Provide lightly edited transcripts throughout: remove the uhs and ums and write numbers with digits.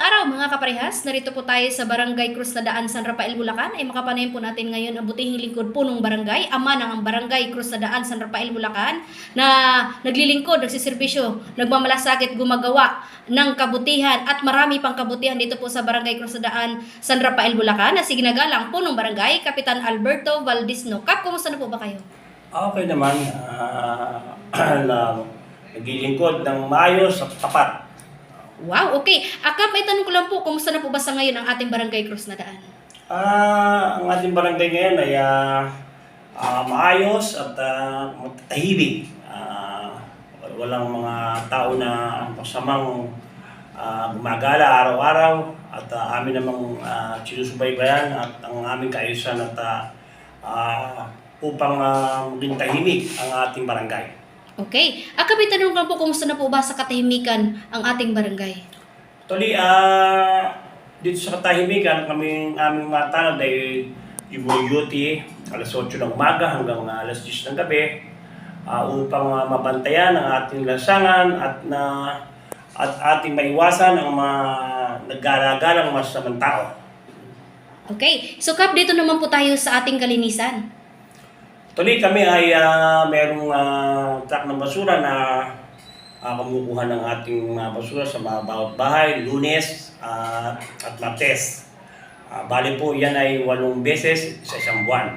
Araw mga kaparehas, narito po tayo sa Barangay Cruz na Daan, San Rafael, Bulacan. Ay makapanayin po natin ngayon ang butihing lingkod punong barangay, ama ng Barangay Cruz na Daan, San Rafael, Bulacan, na naglilingkod, nagsiservisyo, nagmamalasakit, gumagawa ng kabutihan at marami pang kabutihan dito po sa Barangay Cruz na Daan, San Rafael, Bulacan, na siginagalang punong barangay, Kapitan Alberto Valdisno. Kap, kumusta na po ba kayo? Okay naman, na naglilingkod ng maayos at tapat. Wow, okay. Kap, may tanong ko lang po, kumusta na po ba sa ngayon ang ating Barangay Cruz na Daan? Ang ating barangay ngayon ay maayos at tahimik. Walang mga tao na masamang gumagala araw-araw at amin namang sinusubaybayan at ang aming kaayusan at upang maging tahimik ang ating barangay. Okay. Kami tanong lang po, kumusta na po ba sa katahimikan ang ating barangay? Actually, dito sa katahimikan, aming matanod ay yung duty, alas 8 ng umaga hanggang alas 10 ng gabi upang mabantayan ang ating lansangan at ating maiwasan ang mga naggala-galang masasamang tao. Okay. So, Kap, dito naman po tayo sa ating kalinisan. Tuloy kami ay merong truck ng basura na kumukuha ng ating basura sa mga bawat bahay, Lunes at Martes. Bali po yan ay 8 beses sa isang buwan.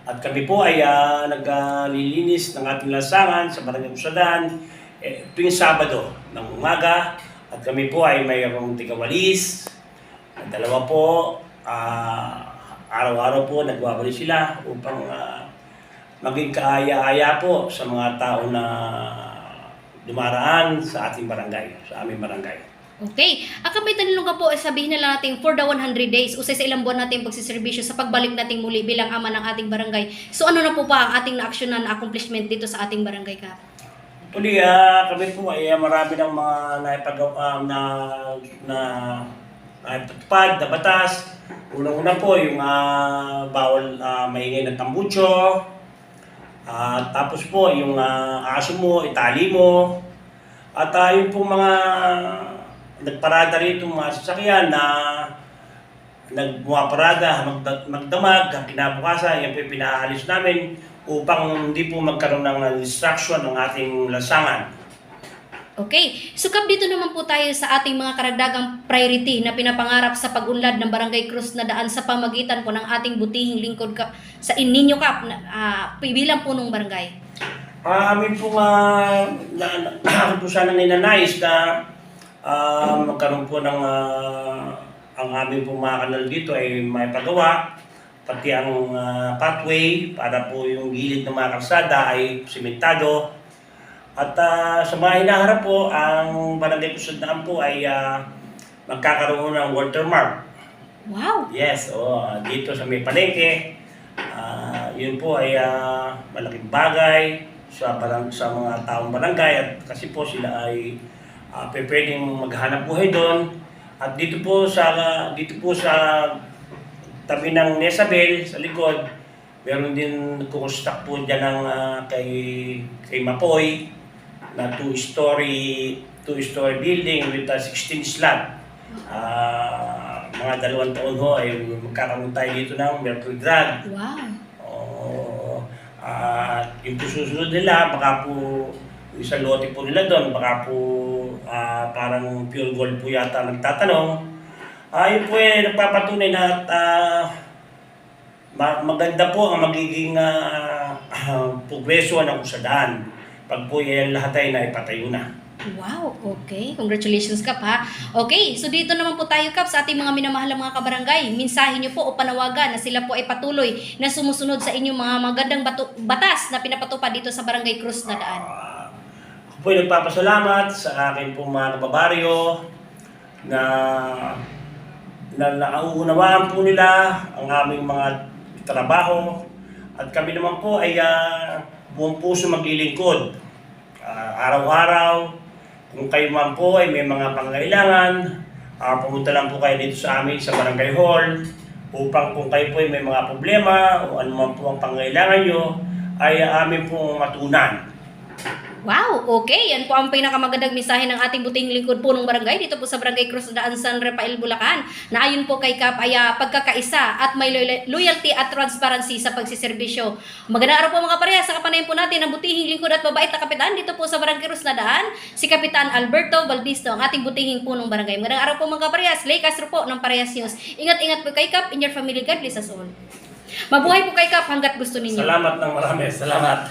At kami po ay naglilinis ng ating lansangan sa Barangay Cruz na Daan tuwing Sabado ng umaga. At kami po ay mayroong tigawalis. Dalawa po, araw-araw po nagwawalis sila upang maging kaaya-aya po sa mga tao na dumaraan sa ating barangay, sa aming barangay. Okay. Kami tanong ka po, sabihin na lang natin for the 100 days, usay sa ilang buwan natin pagsiservisyo sa pagbalik natin muli bilang ama ng ating barangay. So ano na po pa ang ating na-actionan na accomplishment dito sa ating barangay, Kap? Tuloy, kami po ay marami ng mga naipagawa naipatupad na batas. Unang-una po yung bawal maingay ng tambucho. Tapos po, yung aso mo, itali mo. At yung pong mga nagparada rito mga sasakyan na nagmuaparada, magdamag, kinabukasan, yan po yung pinaalis namin upang hindi po magkaroon ng distraction ng ating lansangan. Okay. So, Kap, dito naman po tayo sa ating mga karagdagang priority na pinapangarap sa pag-unlad ng Barangay Cruz na Daan sa pamagitan po ng ating butihing lingkod, Kap, sa ninyo, Kap, bilang punong barangay. Amin po po sana ninanais na magkaroon po ng ang aming po mga kanal dito ay may pagawa, pati ang pathway para po yung gilid ng mga kalsada ay simentado. At sa mga hinaharap po, ang Barangay Cruz na Daan po ay magkakaroon ng watermark. Wow! Yes, dito sa may palengke. Yun po ay malaking bagay sa mga taong barangay at kasi po sila ay pwedeng maghanap buhay doon. At dito po sa tabi ng Nesabel sa likod, meron din nagkukonstruct po dyan ng kay Mapoy na two-story building with 16 slab. Mga 2 taon ho ay magkakaroon tayo dito ng mercury drug. Wow! Yung susunod nila, baka po isang lote po nila doon, baka po parang pure gold po yata nagtatanong. Yun po nagpapatunay na maganda po ang magiging progreso ng Cruz na Daan pag po yan lahat ay naipatayo na. Wow, okay. Congratulations, Kap, ha. Okay, so dito naman po tayo, Kap, sa ating mga minamahal mga kabarangay. Mensahe niyo po o panawagan na sila po ay patuloy na sumusunod sa inyong mga magandang batas na pinapatupad dito sa Barangay Cruz na Daan. Ako po ay nagpapasalamat sa akin po mga kababaryo na nauunawaan po nila ang aming mga trabaho at kami naman po ay buong puso maglilingkod. Araw-araw, kung kayo man po ay may mga pangangailangan, pumunta lang po kayo dito sa amin sa Barangay Hall upang kung kayo po ay may mga problema o ano man po ang pangangailangan nyo ay amin pong matunan. Wow, okay. Yan po ang pinakamagandang mensahe ng ating butihing lingkod punong barangay dito po sa Barangay Cruz Daan, San Rafael, Bulacan. Na ayon po kay Kap ay pagkakaisa at may loyalty at transparency sa pagsiservisyo. Magandang araw po mga parehas. Sa kapanayan po natin ang butihing lingkod at mabait na kapitan dito po sa Barangay Cruz Daan, si Kapitan Alberto Valdisto, ang ating butihing punong barangay. Magandang araw po mga parehas. Lay Castro po ng Parehas News. Ingat-ingat po kay Kap, in your family, God bless us all. Mabuhay po kay Kap hanggat gusto ninyo. Salamat ng marami. Salamat.